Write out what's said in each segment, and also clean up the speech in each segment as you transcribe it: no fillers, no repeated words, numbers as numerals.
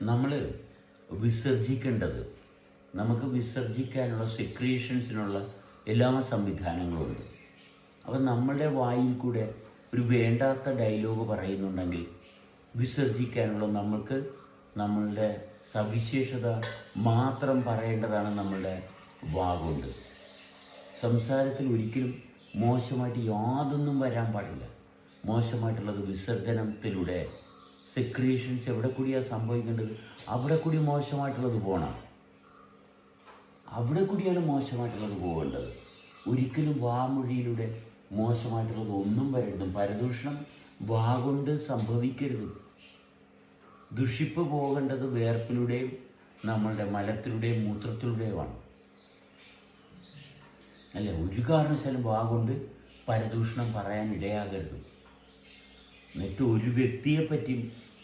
നമ്മൾ വിസർജിക്കേണ്ടത്, നമുക്ക് വിസർജിക്കാനുള്ള സെക്രീഷൻസിനുള്ള എല്ലാ സംവിധാനങ്ങളുമുണ്ട്. അപ്പം നമ്മളുടെ വായിൽ കൂടെ ഒരു വേണ്ടാത്ത ഡയലോഗ് പറയുന്നുണ്ടെങ്കിൽ വിസർജിക്കാനുള്ള നമുക്ക് നമ്മളുടെ സവിശേഷത മാത്രം പറയേണ്ടതാണ് നമ്മളുടെ വാഗുണ്ട്. സംസാരത്തിൽ ഒരിക്കലും മോശമായിട്ട് യാതൊന്നും വരാൻ പാടില്ല. മോശമായിട്ടുള്ളത് വിസർജനത്തിലൂടെ സെക്രീഷൻസ് എവിടെ കൂടിയാണ് സംഭവിക്കേണ്ടത്, അവിടെ കൂടി മോശമായിട്ടുള്ളത് പോകണം. അവിടെ കൂടിയാണ് മോശമായിട്ടുള്ളത് പോകേണ്ടത്. ഒരിക്കലും വാമൊഴിയിലൂടെ മോശമായിട്ടുള്ളത് ഒന്നും വരരുത്. പരദൂഷണം വാഗുകൊണ്ട് സംഭവിക്കരുത്. ദുഷിപ്പ് പോകേണ്ടത് വേർപ്പിലൂടെയും നമ്മളുടെ മലത്തിലൂടെയും മൂത്രത്തിലൂടെയുമാണ്. അല്ല, ഒരു കാരണവശാലും വാഗുകൊണ്ട് പരദൂഷണം പറയാൻ ഇടയാകരുത്. എന്നിട്ട് ഒരു വ്യക്തിയെപ്പറ്റിയും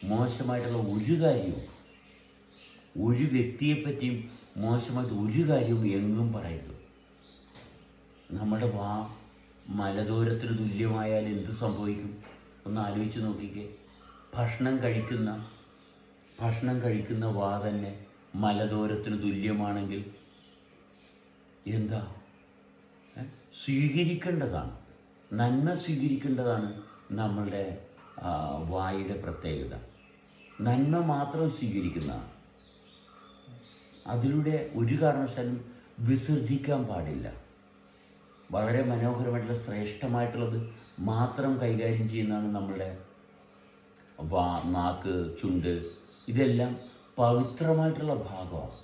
മോശമായിട്ടുള്ള ഒരു വ്യക്തിയെപ്പറ്റിയും മോശമായിട്ട് ഒരു കാര്യവും എങ്ങും പറയരുത്. നമ്മുടെ വാ മലദൂരത്തിന് തുല്യമായാൽ എന്ത് സംഭവിക്കും ഒന്ന് ആലോചിച്ച് നോക്കിക്കേ. ഭക്ഷണം കഴിക്കുന്ന വാ തന്നെ മലദൂരത്തിന് തുല്യമാണെങ്കിൽ എന്താ സ്വീകരിക്കേണ്ടതാണ്, നന്മ സ്വീകരിക്കേണ്ടതാണ് നമ്മളുടെ വായുടെ പ്രത്യേകത. നന്മ മാത്രം സ്വീകരിക്കുന്നതാണ്. അതിലൂടെ ഒരു കാരണവശാലും വിസർജിക്കാൻ പാടില്ല. വളരെ മനോഹരമായിട്ടുള്ള ശ്രേഷ്ഠമായിട്ടുള്ളത് മാത്രം കൈകാര്യം ചെയ്യുന്നതാണ് നമ്മളുടെ നാക്ക്, ചുണ്ട്. ഇതെല്ലാം പവിത്രമായിട്ടുള്ള ഭാഗമാണ്.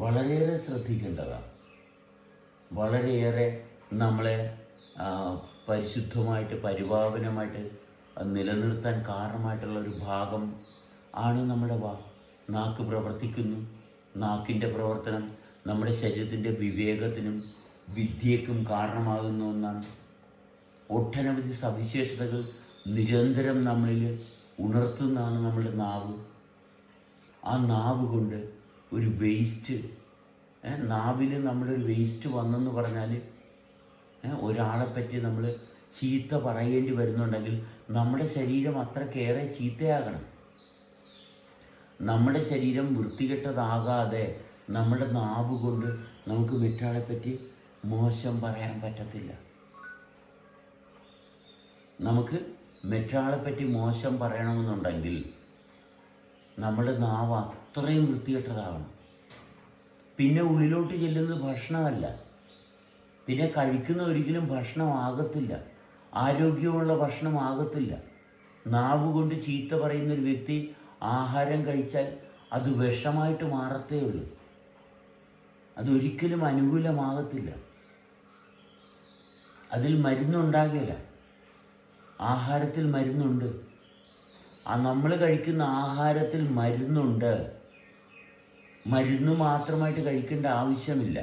വളരെയേറെ ശ്രദ്ധിക്കേണ്ടതാണ്. വളരെയേറെ നമ്മളെ പരിശുദ്ധമായിട്ട് പരിപാവനമായിട്ട് നിലനിർത്താൻ കാരണമായിട്ടുള്ള ഒരു ഭാഗം ആണ് നമ്മുടെ നാക്ക് പ്രവർത്തിക്കുന്നു. നാക്കിൻ്റെ പ്രവർത്തനം നമ്മുടെ ശരീരത്തിൻ്റെ വിവേകത്തിനും വിദ്യയ്ക്കും കാരണമാകുന്ന ഒന്നാണ്. ഒട്ടനവധി സവിശേഷതകൾ നിരന്തരം നമ്മളിൽ ഉണർത്തുന്നതാണ് നമ്മുടെ നാവ്. ആ നാവ് കൊണ്ട് ഒരു വേസ്റ്റ്, നാവിൽ നമ്മളൊരു വേസ്റ്റ് വന്നെന്ന് പറഞ്ഞാൽ ഒരാളെപ്പറ്റി നമ്മൾ ചീത്ത പറയേണ്ടി വരുന്നുണ്ടെങ്കിൽ നമ്മുടെ ശരീരം അത്രക്കേറെ ചീത്തയാകണം. നമ്മുടെ ശരീരം വൃത്തികെട്ടതാകാതെ നമ്മുടെ നാവ് കൊണ്ട് നമുക്ക് മറ്റൊരാളെപ്പറ്റി മോശം പറയാൻ പറ്റത്തില്ല. നമുക്ക് മറ്റൊരാളെപ്പറ്റി മോശം പറയണമെന്നുണ്ടെങ്കിൽ നമ്മുടെ നാവ് അത്രയും വൃത്തികെട്ടതാകണം. പിന്നെ ഉള്ളിലോട്ട് ചെല്ലുന്നത് ഭക്ഷണമല്ല, പിന്നെ കഴിക്കുന്ന ഒരിക്കലും ഭക്ഷണമാകത്തില്ല, ആരോഗ്യമുള്ള ഭക്ഷണമാകത്തില്ല. നാവ് കൊണ്ട് ചീത്ത പറയുന്നൊരു വ്യക്തി ആഹാരം കഴിച്ചാൽ അത് വിഷമായിട്ട് മാറത്തേ ഉള്ളൂ. അതൊരിക്കലും അനുകൂലമാകത്തില്ല. അതിൽ മരുന്നുണ്ടാകില്ല. ആഹാരത്തിൽ മരുന്നുണ്ട്. നമ്മൾ കഴിക്കുന്ന ആഹാരത്തിൽ മരുന്നുണ്ട്. മരുന്ന് മാത്രമായിട്ട് കഴിക്കേണ്ട ആവശ്യമില്ല.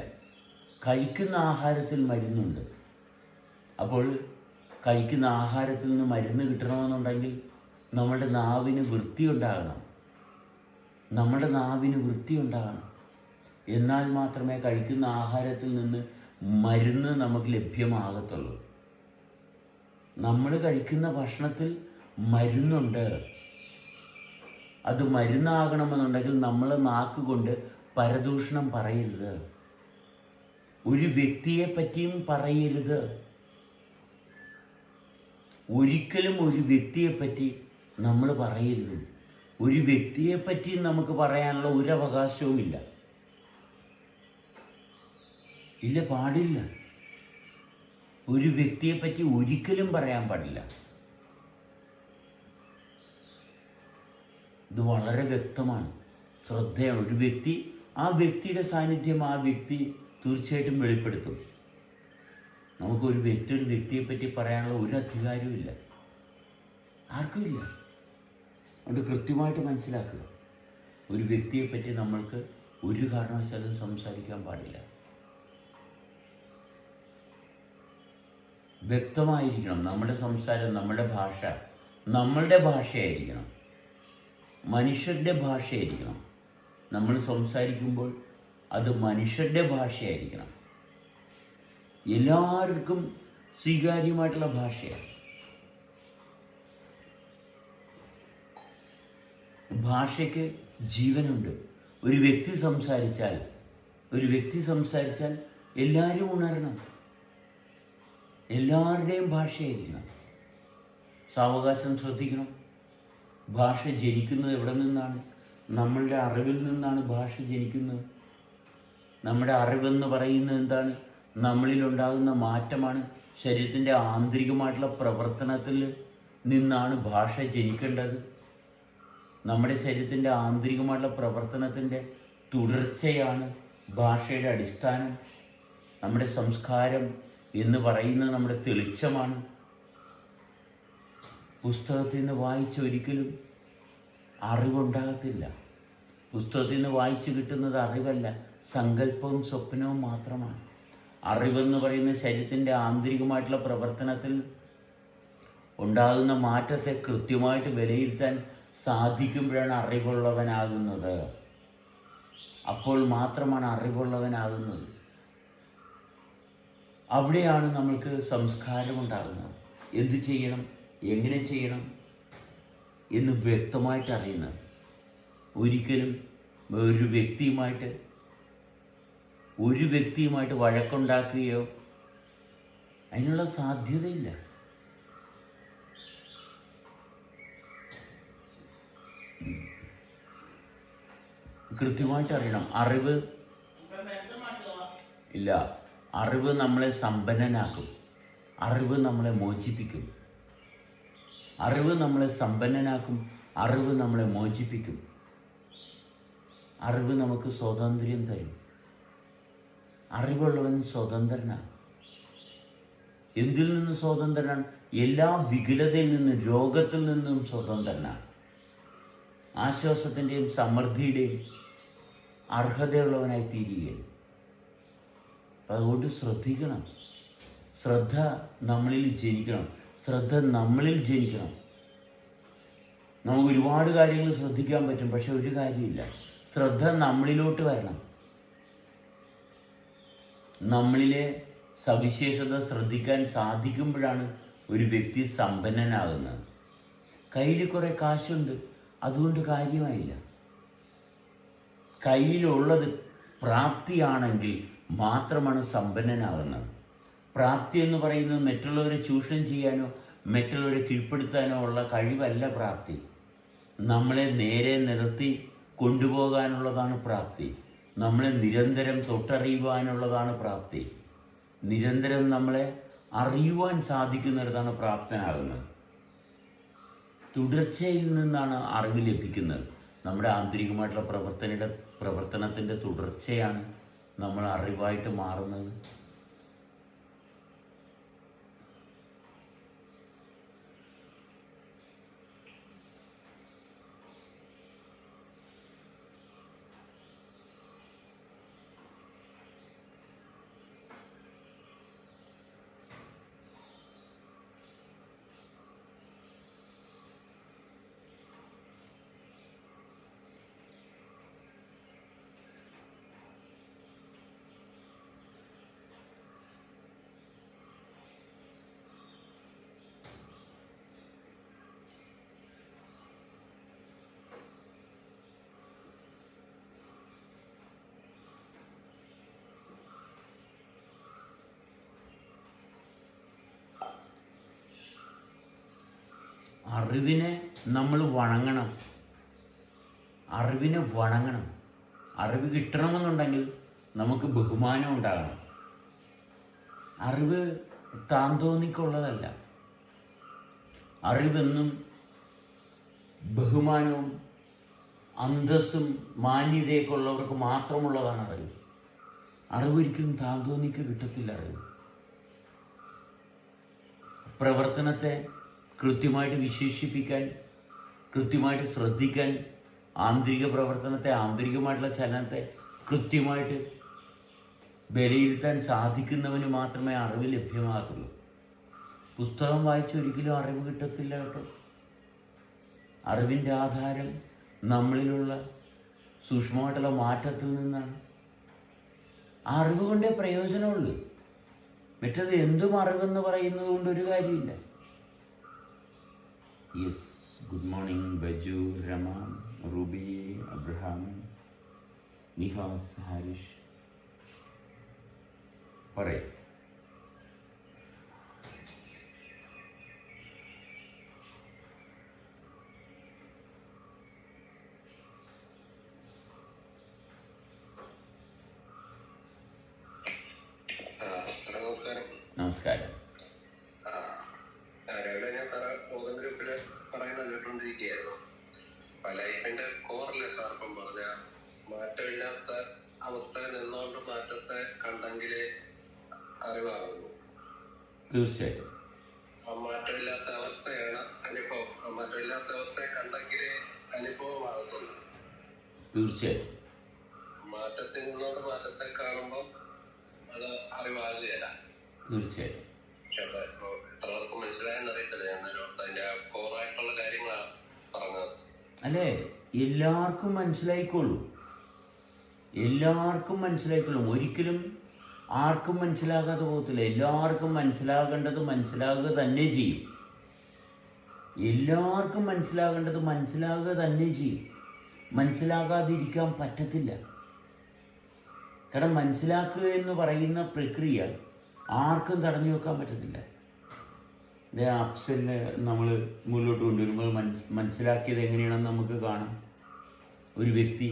കഴിക്കുന്ന ആഹാരത്തിൽ മരുന്നുണ്ട്. അപ്പോൾ കഴിക്കുന്ന ആഹാരത്തിൽ നിന്ന് മരുന്ന് കിട്ടണമെന്നുണ്ടെങ്കിൽ നമ്മുടെ നാവിന് വൃത്തിയുണ്ടാകണം. എന്നാൽ മാത്രമേ കഴിക്കുന്ന ആഹാരത്തിൽ നിന്ന് മരുന്ന് നമുക്ക് ലഭ്യമാകത്തുള്ളൂ. നമ്മൾ കഴിക്കുന്ന ഭക്ഷണത്തിൽ മരുന്നുണ്ട്. അത് മരുന്നാകണമെന്നുണ്ടെങ്കിൽ നമ്മൾ നാക്കുകൊണ്ട് പരദൂഷണം പറയരുത്. ഒരു വ്യക്തിയെ പറ്റിയും പറയരുത്. ഒരിക്കലും ഒരു വ്യക്തിയെപ്പറ്റി നമ്മൾ പറയരുത്. ഒരു വ്യക്തിയെപ്പറ്റി നമുക്ക് പറയാനുള്ള ഒരു അവകാശവുമില്ല. ഇല്ല, പാടില്ല. ഒരു വ്യക്തിയെപ്പറ്റി ഒരിക്കലും പറയാൻ പാടില്ല. ഇത് വളരെ വ്യക്തമാണ്, ശ്രദ്ധയാണ്. ഒരു വ്യക്തി, ആ വ്യക്തിയുടെ സാന്നിധ്യം ആ വ്യക്തി തീർച്ചയായിട്ടും വെളിപ്പെടുത്തും. നമുക്കൊരു വ്യക്തിയെപ്പറ്റി പറയാനുള്ള ഒരു അധികാരവുമില്ല, ആർക്കുമില്ല. അതുകൊണ്ട് കൃത്യമായിട്ട് മനസ്സിലാക്കുക, ഒരു വ്യക്തിയെപ്പറ്റി നമ്മൾക്ക് ഒരു കാരണവശാലും സംസാരിക്കാൻ പാടില്ല. വ്യക്തമായിരിക്കണം നമ്മുടെ സംസാരം, നമ്മുടെ ഭാഷ നമ്മളുടെ ഭാഷയായിരിക്കണം, മനുഷ്യരുടെ ഭാഷയായിരിക്കണം. നമ്മൾ സംസാരിക്കുമ്പോൾ അത് മനുഷ്യരുടെ ഭാഷയായിരിക്കണം. എല്ലാവർക്കും സ്വീകാര്യമായിട്ടുള്ള ഭാഷയാണ്. ഭാഷയ്ക്ക് ജീവനുണ്ട്. ഒരു വ്യക്തി സംസാരിച്ചാൽ എല്ലാവരും ഉണരണം. എല്ലാവരുടെയും ഭാഷയായിരിക്കണം. സാവകാശം ശ്രദ്ധിക്കണം. ഭാഷ ജനിക്കുന്നത് എവിടെ നിന്നാണ്? നമ്മളുടെ അറിവിൽ നിന്നാണ് ഭാഷ ജനിക്കുന്നത്. നമ്മുടെ അറിവെന്ന് പറയുന്നത് എന്താണ്? നമ്മളിലുണ്ടാകുന്ന മാറ്റമാണ്. ശരീരത്തിൻ്റെ ആന്തരികമായിട്ടുള്ള പ്രവർത്തനത്തിൽ നിന്നാണ് ഭാഷ ജനിക്കേണ്ടത്. നമ്മുടെ ശരീരത്തിൻ്റെ ആന്തരികമായിട്ടുള്ള പ്രവർത്തനത്തിൻ്റെ തുടർച്ചയാണ് ഭാഷയുടെ അടിസ്ഥാനം. നമ്മുടെ സംസ്കാരം എന്ന് പറയുന്നത് നമ്മുടെ തെളിച്ചമാണ്. പുസ്തകത്തിൽ നിന്ന് വായിച്ചൊരിക്കലും അറിവുണ്ടാകത്തില്ല. പുസ്തകത്തിൽ നിന്ന് വായിച്ചു കിട്ടുന്നത് അറിവല്ല, സങ്കല്പവും സ്വപ്നവും മാത്രമാണ്. അറിവെന്ന് പറയുന്ന ശരീരത്തിൻ്റെ ആന്തരികമായിട്ടുള്ള പ്രവർത്തനത്തിൽ ഉണ്ടാകുന്ന മാറ്റത്തെ കൃത്യമായിട്ട് വിലയിരുത്താൻ സാധിക്കുമ്പോഴാണ് അറിവുള്ളവനാകുന്നത്. അപ്പോൾ മാത്രമാണ് അറിവുള്ളവനാകുന്നത്. അവിടെയാണ് നമ്മൾക്ക് സംസ്കാരം ഉണ്ടാകുന്നത്. എന്ത് ചെയ്യണം, എങ്ങനെ ചെയ്യണം എന്ന് വ്യക്തമായിട്ട് അറിയുന്നത്. ഒരിക്കലും ഒരു വ്യക്തിയുമായിട്ട് വഴക്കുണ്ടാക്കുകയോ അതിനുള്ള സാധ്യതയില്ല. കൃത്യമായിട്ട് അറിയണം. അറിവ് നമ്മളെ സമ്പന്നനാക്കും. അറിവ് നമ്മളെ മോചിപ്പിക്കും. അറിവ് നമ്മളെ സമ്പന്നനാക്കും. അറിവ് നമ്മളെ മോചിപ്പിക്കും. അറിവ് നമുക്ക് സ്വാതന്ത്ര്യം തരും. അറിവുള്ളവൻ സ്വതന്ത്രനാണ്. എന്തിൽ നിന്ന് സ്വതന്ത്രനാണ്? എല്ലാ വികലതയിൽ നിന്നും രോഗത്തിൽ നിന്നും സ്വതന്ത്രനാണ്. ആശ്വാസത്തിൻ്റെയും സമൃദ്ധിയുടെയും അർഹതയുള്ളവനായി തീരുകയാണ്. അതുകൊണ്ട് ശ്രദ്ധിക്കണം. ശ്രദ്ധ നമ്മളിൽ ജനിക്കണം. നമുക്ക് ഒരുപാട് കാര്യങ്ങൾ ശ്രദ്ധിക്കാൻ പറ്റും, പക്ഷെ ഒരു കാര്യമില്ല, ശ്രദ്ധ നമ്മളിലോട്ട് വരണം. നമ്മളിലെ സവിശേഷത ശ്രദ്ധിക്കാൻ സാധിക്കുമ്പോഴാണ് ഒരു വ്യക്തി സമ്പന്നനാകുന്നത്. കയ്യിൽ കുറേ കാശുണ്ട്, അതുകൊണ്ട് കാര്യമായില്ല. കയ്യിലുള്ളത് പ്രാപ്തിയാണെങ്കിൽ മാത്രമാണ് സമ്പന്നനാകുന്നത്. പ്രാപ്തി എന്ന് പറയുന്നത് മറ്റുള്ളവരെ ചൂഷണം ചെയ്യാനോ മറ്റുള്ളവരെ കീഴ്പ്പെടുത്താനോ ഉള്ള കഴിവല്ല പ്രാപ്തി. നമ്മളെ നേരെ നിർത്തി കൊണ്ടുപോകാനുള്ളതാണ് പ്രാപ്തി. നമ്മളെ നിരന്തരം തൊട്ടറിയുവാനുള്ളതാണ് പ്രാപ്തി. നിരന്തരം നമ്മളെ അറിയുവാൻ സാധിക്കുന്നിടത്താണ് പ്രാപ്തനാകുന്നത്. തുടർച്ചയിൽ നിന്നാണ് അറിവ് ലഭിക്കുന്നത്. നമ്മുടെ ആന്തരികമായിട്ടുള്ള പ്രവർത്തനത്തിൻ്റെ തുടർച്ചയാണ് നമ്മൾ അറിവായിട്ട് മാറുന്നത്. അറിവിനെ നമ്മൾ വണങ്ങണം. അറിവ് കിട്ടണമെന്നുണ്ടെങ്കിൽ നമുക്ക് ബഹുമാനം ഉണ്ടാകണം. അറിവ് താന്തോന്നിക്കുള്ളതല്ല. അറിവെന്നും ബഹുമാനവും അന്തസ്സും മാന്യതയൊക്കെ ഉള്ളവർക്ക് മാത്രമുള്ളതാണ് അറിവ്. അറിവൊരിക്കലും താന്തോന്നിക്ക് കിട്ടത്തില്ല. അറിവ് പ്രവർത്തനത്തെ കൃത്യമായിട്ട് വിശേഷിപ്പിക്കാൻ, കൃത്യമായിട്ട് ശ്രദ്ധിക്കാൻ, ആന്തരിക പ്രവർത്തനത്തെ, ആന്തരികമായിട്ടുള്ള ചലനത്തെ കൃത്യമായിട്ട് വിലയിരുത്താൻ സാധിക്കുന്നവന് മാത്രമേ അറിവ് ലഭ്യമാകത്തുള്ളൂ. പുസ്തകം വായിച്ചൊരിക്കലും അറിവ് കിട്ടത്തില്ല കേട്ടോ. അറിവിൻ്റെ ആധാരം നമ്മളിലുള്ള സൂക്ഷ്മമായിട്ടുള്ള മാറ്റത്തിൽ നിന്നാണ്. ആ അറിവ് കൊണ്ടേ പ്രയോജനമുള്ളൂ. മറ്റത് എന്തും അറിവെന്ന് പറയുന്നത് കൊണ്ട് ഒരു കാര്യമില്ല. Yes, good morning Baju, Rama. Ruby Abraham, Nihas Harish, പറയും. നമസ്കാരം. രാവിലെ ഞാൻ സാറ് ബോധം ഗ്രൂപ്പില് പറയുന്നത് കേട്ടോണ്ടിരിക്കുകയായിരുന്നു. ലൈഫിന്റെ കോറല്ലേ സാർ ഇപ്പം പറഞ്ഞ മാറ്റമില്ലാത്ത അവസ്ഥയിൽ നിന്നുകൊണ്ട് മാറ്റത്തെ കണ്ടെങ്കിലേ അറിവാകുന്നു. തീർച്ചയായും മാറ്റമില്ലാത്ത അവസ്ഥയാണ് അനുഭവം. മാറ്റമില്ലാത്ത അവസ്ഥയെ കണ്ടെങ്കിലേ അനുഭവമാകത്തുള്ളൂ. തീർച്ചയായും മാറ്റത്തിൽ നിന്നോട് മാറ്റത്തെ കാണുമ്പോൾ അത് അറിവാകുകയല്ല. തീർച്ചയായും എത്രവർക്കും മനസ്സിലായെന്ന് അറിയത്തില്ല. ഞാൻ അതിന്റെ കോറായിട്ടുള്ള കാര്യങ്ങളാണ് പറഞ്ഞത്. അല്ലേ, എല്ലാവർക്കും മനസ്സിലായിക്കോളൂ, എല്ലാവർക്കും മനസ്സിലായിക്കോളും. ഒരിക്കലും ആർക്കും മനസ്സിലാകാതെ പോകത്തില്ല. എല്ലാവർക്കും മനസ്സിലാകേണ്ടത് മനസ്സിലാകുക തന്നെ ചെയ്യും. എല്ലാവർക്കും മനസ്സിലാകേണ്ടത് മനസ്സിലാകുക തന്നെ ചെയ്യും. മനസ്സിലാകാതിരിക്കാൻ പറ്റത്തില്ല. കാരണം മനസ്സിലാക്കുക എന്ന് പറയുന്ന പ്രക്രിയ ആർക്കും തടഞ്ഞു വെക്കാൻ പറ്റത്തില്ല. അഫ്സലിനെ നമ്മൾ മുന്നോട്ട് കൊണ്ടുവരുമ്പോൾ മനസ്സിലാക്കിയത് എങ്ങനെയാണെന്ന് നമുക്ക് കാണാം. ഒരു വ്യക്തി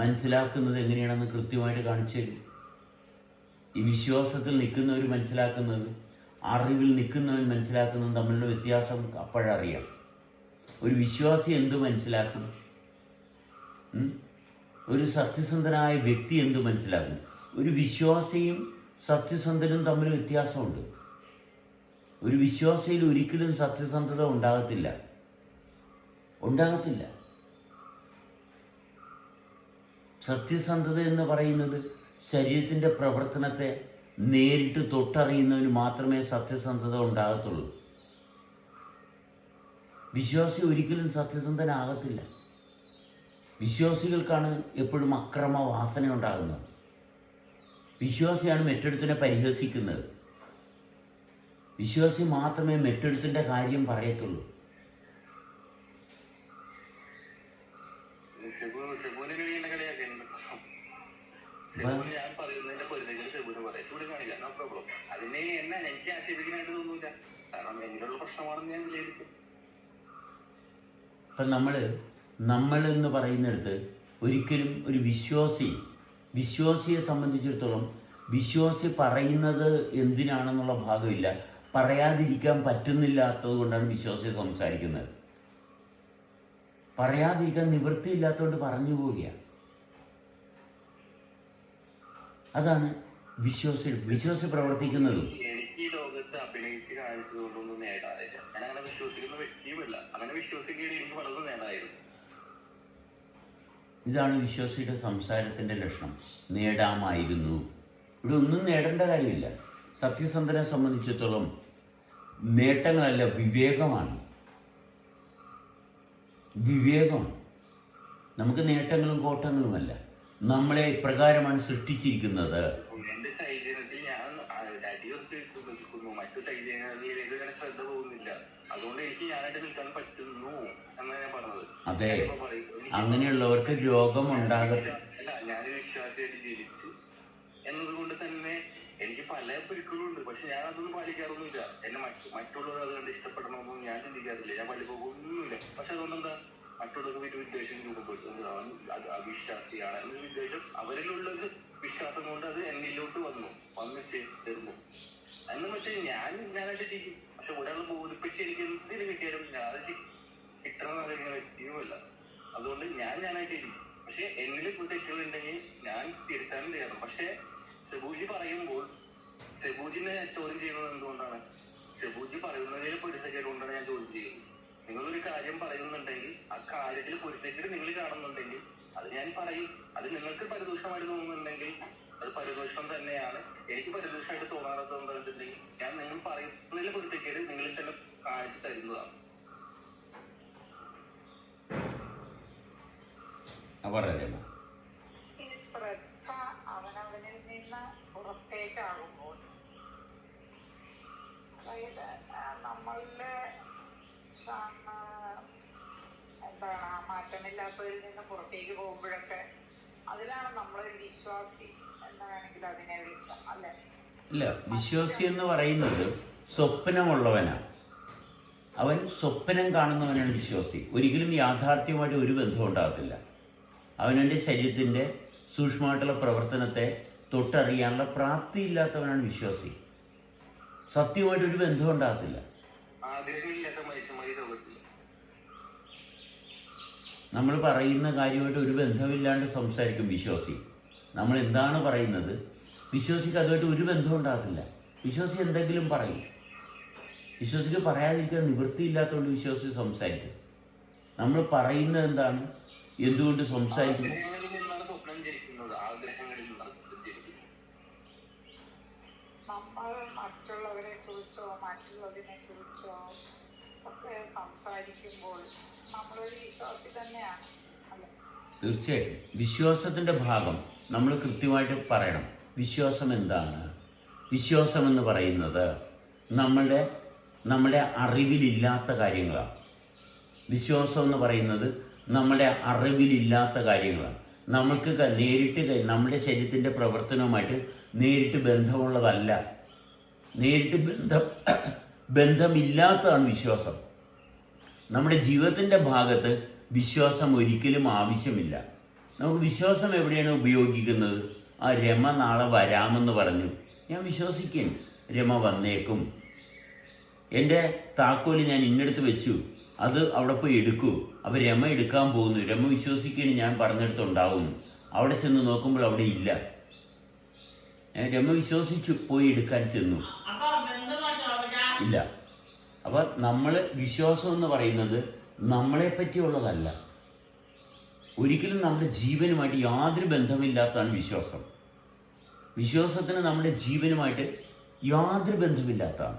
മനസ്സിലാക്കുന്നത് എങ്ങനെയാണെന്ന് കൃത്യമായിട്ട് കാണിച്ചു തരും. ഈ വിശ്വാസത്തിൽ നിൽക്കുന്നവർ മനസ്സിലാക്കുന്നത്, അറിവിൽ നിൽക്കുന്നവൻ മനസ്സിലാക്കുന്നതും തമ്മിലുള്ള വ്യത്യാസം അപ്പോഴറിയാം. ഒരു വിശ്വാസി എന്തു മനസ്സിലാക്കും, ഒരു സത്യസന്ധനായ വ്യക്തി എന്തു മനസ്സിലാക്കും. ഒരു വിശ്വാസിയും സത്യസന്ധനും തമ്മിൽ വ്യത്യാസമുണ്ട്. ഒരു വിശ്വാസിയിൽ ഒരിക്കലും സത്യസന്ധത ഉണ്ടാകത്തില്ല. സത്യസന്ധത എന്ന് പറയുന്നത് ശരീരത്തിൻ്റെ പ്രവർത്തനത്തെ നേരിട്ട് തൊട്ടറിയുന്നതിന് മാത്രമേ സത്യസന്ധത ഉണ്ടാകത്തുള്ളൂ. വിശ്വാസി ഒരിക്കലും സത്യസന്ധനാകത്തില്ല. വിശ്വാസികൾക്കാണ് എപ്പോഴും അക്രമ വാസന ഉണ്ടാകുന്നത്. വിശ്വാസിയാണ് മറ്റൊരുത്തിനെ പരിഹസിക്കുന്നത്. വിശ്വാസി മാത്രമേ മറ്റൊരുത്തിൻ്റെ കാര്യം പറയത്തുള്ളൂ. ഇപ്പം നമ്മളെന്ന് പറയുന്നിടത്ത് ഒരിക്കലും ഒരു വിശ്വാസിയെ സംബന്ധിച്ചിടത്തോളം വിശ്വാസി പറയുന്നത് എന്തിനാണെന്നുള്ള ഭാഗമില്ല. പറയാതിരിക്കാൻ പറ്റുന്നില്ലാത്തത് കൊണ്ടാണ് വിശ്വാസി സംസാരിക്കുന്നത്. പറയാതിരിക്കാൻ നിവൃത്തിയില്ലാത്തതുകൊണ്ട് പറഞ്ഞു പോവുകയാണ്. അതാണ് വിശ്വാസി പ്രവർത്തിക്കുന്നതും. എനിക്ക് ഈ ലോകത്ത് അഭിനയിച്ച് കാണിച്ചതുകൊണ്ടൊന്നും നേടാറില്ല. ഞാൻ അങ്ങനെ വിശ്വസിക്കുന്ന വ്യക്തിയുമല്ല. അങ്ങനെ വിശ്വസിക്കുകയും എനിക്ക് വളരെ നേടായിരുന്നു. ഇതാണ് വിശ്വാസിയുടെ സംസാരത്തിൻ്റെ ലക്ഷണം. നേടാമായിരുന്നു. ഇവിടെ ഒന്നും നേടേണ്ട കാര്യമില്ല. സത്യസന്ധനെ സംബന്ധിച്ചിടത്തോളം നേട്ടങ്ങളല്ല, വിവേകമാണ്. നമുക്ക് നേട്ടങ്ങളും കോട്ടങ്ങളുമല്ല. നമ്മളെ ഇപ്രകാരമാണ് സൃഷ്ടിച്ചിരിക്കുന്നത്. എന്റെ ശരീരത്തിൽ ഞാൻ മറ്റു ശരീരങ്ങളിലേക്ക് ശ്രദ്ധ പോകുന്നില്ല. അതുകൊണ്ട് എനിക്ക് ഞാനായിട്ട് നിൽക്കാൻ പറ്റുന്നു എന്നാണ് ഞാൻ പറഞ്ഞത്. അതെ, അങ്ങനെയുള്ളവർക്ക് രോഗം ഉണ്ടാകട്ടെ. അല്ല, ഞാൻ വിശ്വാസിയായിട്ട് ജീവിച്ച് എന്നതുകൊണ്ട് തന്നെ എനിക്ക് പല പരിക്കുകളുണ്ട്. പക്ഷെ ഞാൻ അതൊന്നും പാലിക്കാറൊന്നുമില്ല. എന്നെ മറ്റുള്ളവർ അത് കണ്ട് ഇഷ്ടപ്പെടണമെന്നും ഞാൻ ചിന്തിക്കാറില്ല. ഞാൻ പള്ളി പോകുന്നില്ല. പക്ഷെ അതുകൊണ്ടെന്താ, മറ്റുള്ളവർക്ക് ഒരു വിദ്വേഷം രൂപപ്പെടുത്തുന്നത് അത് അവിശ്വാസിയാണ് എന്നൊരു വിദ്വേഷം അവരിലുള്ളൊരു വിശ്വാസം കൊണ്ട് അത് എന്നിലോട്ട് വന്ന് ചേർന്നു. എന്ന് വെച്ചാൽ ഞാനായിട്ട് ചെയ്യും. പക്ഷെ ഒരാൾ ബോധിപ്പിച്ച് എനിക്ക് എന്തിനു കിട്ടിയാലും ഞാൻ കിട്ടണമെന്ന് അറിയുന്ന വ്യക്തിയുമല്ല. അതുകൊണ്ട് ഞാനായിട്ട് ചെയ്യും. പക്ഷെ എന്നിൽ തെറ്റുകളുണ്ടെങ്കിൽ ഞാൻ തിരുത്താനും തയ്യാറും. പക്ഷെ സെബൂജി പറയുമ്പോൾ സെബൂജിനെ ചോദ്യം ചെയ്യുന്നത് എന്തുകൊണ്ടാണ്? സെബൂജി പറയുന്നതിൽ പൊരുത്തക്കേട് കൊണ്ടാണ് ഞാൻ ചോദ്യം ചെയ്യുന്നത്. നിങ്ങളൊരു കാര്യം പറയുന്നുണ്ടെങ്കിൽ ആ കാര്യത്തിൽ പൊരുത്തക്കേട് നിങ്ങൾ കാണുന്നുണ്ടെങ്കിൽ അത് ഞാൻ പറയും. അത് നിങ്ങൾക്ക് പരിദൂഷണമായിട്ട് തോന്നുന്നുണ്ടെങ്കിൽ അത് പരിദൂഷണം തന്നെയാണ്. എനിക്ക് പരിദൂഷണമായിട്ട് തോന്നാറത് എന്താണെന്ന് വെച്ചിട്ടുണ്ടെങ്കിൽ ഞാൻ നിങ്ങൾ പറയുന്നതിൽ പൊരുത്തക്കേട് നിങ്ങളിൽ തന്നെ കാണിച്ചു തരുന്നതാണ്. ഈ ശ്രദ്ധ അവനവനിൽ നിന്ന് പുറത്തേക്കാകുമ്പോൾ, അതായത് നമ്മളുടെ എന്താണ് ആ മാറ്റമില്ലാത്തതിൽ നിന്ന് പുറത്തേക്ക് പോകുമ്പോഴൊക്കെ അതിലാണ് നമ്മളൊരു വിശ്വാസി എന്ന് വേണമെങ്കിൽ അതിനെ വിളിക്കാം അല്ലെ? ഇല്ല, വിശ്വാസി എന്ന് പറയുന്നത് സ്വപ്നമുള്ളവനാണ്. അവൻ സ്വപ്നം കാണുന്നവനാണ് വിശ്വാസി. ഒരിക്കലും യാഥാർത്ഥ്യമായിട്ട് ഒരു ബന്ധം ഉണ്ടാകത്തില്ല. അവനവൻ്റെ ശരീരത്തിൻ്റെ സൂക്ഷ്മമായിട്ടുള്ള പ്രവർത്തനത്തെ തൊട്ടറിയാനുള്ള പ്രാപ്തിയില്ലാത്തവനാണ് വിശ്വാസി. സത്യമായിട്ട് ഒരു ബന്ധം ഉണ്ടാകത്തില്ല. ആഗ്രഹമില്ലാത്ത മനുഷ്യന്മാര് ലോകത്തിൽ നമ്മൾ പറയുന്ന കാര്യമായിട്ട് ഒരു ബന്ധമില്ലാണ്ട് സംസാരിക്കും വിശ്വാസി. നമ്മൾ എന്താണ് പറയുന്നത്, വിശ്വാസിക്ക് അതുമായിട്ട് ഒരു ബന്ധം ഉണ്ടാകത്തില്ല. വിശ്വാസി എന്തെങ്കിലും പറയും. വിശ്വാസിക്ക് പറയാതിരിക്കാൻ നിവൃത്തിയില്ലാത്തതുകൊണ്ട് വിശ്വാസി സംസാരിക്കും. നമ്മൾ പറയുന്നത് എന്താണ്, എന്തുകൊണ്ട് സംസാരിക്കും? ആഗ്രഹങ്ങളിൽ നിന്നാണ് സ്വപ്നം ജനിക്കുന്നത്. ആഗ്രഹങ്ങളിൽ നിന്നാണ് സ്വപ്നം ജനിക്കുന്നത്. നമ്മൾ മറ്റുള്ളവരെ കുറിച്ചോ മറ്റുള്ളതിനെ കുറിച്ചോ ഒക്കെ സംസാരിക്കുമ്പോൾ നമ്മളൊരു വിശ്വാസി തന്നെയാണ് അല്ലെ? തീർച്ചയായിട്ടും വിശ്വാസത്തിൻ്റെ ഭാഗം നമ്മൾ കൃത്യമായിട്ട് പറയണം. വിശ്വാസം എന്താണ്? വിശ്വാസം എന്ന് പറയുന്നത് നമ്മുടെ അറിവിലില്ലാത്ത കാര്യങ്ങളാണ്. വിശ്വാസം എന്ന് പറയുന്നത് നമ്മുടെ അറിവിലില്ലാത്ത കാര്യങ്ങളാണ്. നമുക്ക് നേരിട്ട് നമ്മുടെ ശരീരത്തിൻ്റെ പ്രവർത്തനവുമായിട്ട് നേരിട്ട് ബന്ധമുള്ളതല്ല. നേരിട്ട് ബന്ധമില്ലാത്തതാണ് വിശ്വാസം. നമ്മുടെ ജീവിതത്തിൻ്റെ ഭാഗത്ത് വിശ്വാസം ഒരിക്കലും ആവശ്യമില്ല. നമുക്ക് വിശ്വാസം എവിടെയാണ് ഉപയോഗിക്കുന്നത്? ആ രമ നാളെ വരാമെന്ന് പറഞ്ഞു, ഞാൻ വിശ്വസിക്കുന്നു രമ വന്നേക്കും. എൻ്റെ താക്കോല് ഞാൻ ഇന്നടുത്ത് വെച്ചു, അത് അവിടെ പോയി എടുക്കൂ. അപ്പോൾ രമ എടുക്കാൻ പോകുന്നു. രമ വിശ്വസിക്കുകയാണ് ഞാൻ പറഞ്ഞെടുത്തുണ്ടാവുന്നു. അവിടെ ചെന്ന് നോക്കുമ്പോൾ അവിടെ ഇല്ല. രമ വിശ്വസിച്ചു പോയി എടുക്കാൻ ചെന്നു, ഇല്ല. അപ്പം നമ്മൾ വിശ്വാസം എന്ന് പറയുന്നത് നമ്മളെ പറ്റിയുള്ളതല്ല. ഒരിക്കലും നമ്മുടെ ജീവനുമായിട്ട് യാതൊരു ബന്ധമില്ലാത്തതാണ് വിശ്വാസം. വിശ്വാസത്തിന് നമ്മുടെ ജീവനുമായിട്ട് യാതൊരു ബന്ധമില്ലാത്തതാണ്.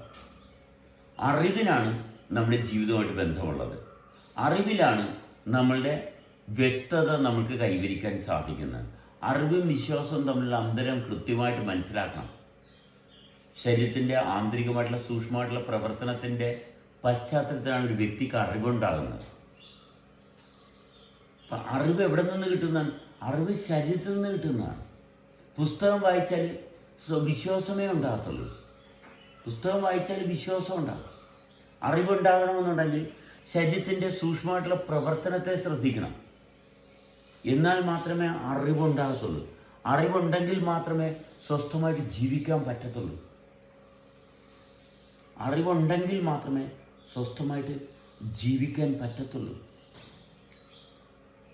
അറിവിനാണ് നമ്മുടെ ജീവിതവുമായിട്ട് ബന്ധമുള്ളത്. അറിവിലാണ് നമ്മളുടെ വ്യക്തത നമുക്ക് കൈവരിക്കാൻ സാധിക്കുന്നത്. അറിവും വിശ്വാസവും തമ്മിലുള്ള അന്തരം കൃത്യമായിട്ട് മനസ്സിലാക്കണം. ശരീരത്തിൻ്റെ ആന്തരികമായിട്ടുള്ള സൂക്ഷ്മമായിട്ടുള്ള പ്രവർത്തനത്തിൻ്റെ പശ്ചാത്തലത്തിലാണ് ഒരു വ്യക്തിക്ക് അറിവുണ്ടാകുന്നത്. അപ്പം അറിവ് എവിടെ നിന്ന് കിട്ടുന്നതാണ്? അറിവ് ശരീരത്തിൽ നിന്ന് കിട്ടുന്നതാണ്. പുസ്തകം വായിച്ചാൽ വിശ്വാസമേ ഉണ്ടാകത്തുള്ളൂ. പുസ്തകം വായിച്ചാൽ വിശ്വാസം ഉണ്ടാകും. അറിവുണ്ടാകണമെന്നുണ്ടെങ്കിൽ ശരീരത്തിൻ്റെ സൂക്ഷ്മമായിട്ടുള്ള പ്രവർത്തനത്തെ ശ്രദ്ധിക്കണം. എന്നാൽ മാത്രമേ അറിവുണ്ടാകത്തുള്ളൂ. അറിവുണ്ടെങ്കിൽ മാത്രമേ സ്വസ്ഥമായിട്ട് ജീവിക്കാൻ പറ്റത്തുള്ളൂ. അറിവുണ്ടെങ്കിൽ മാത്രമേ സ്വസ്ഥമായിട്ട് ജീവിക്കാൻ പറ്റത്തുള്ളൂ.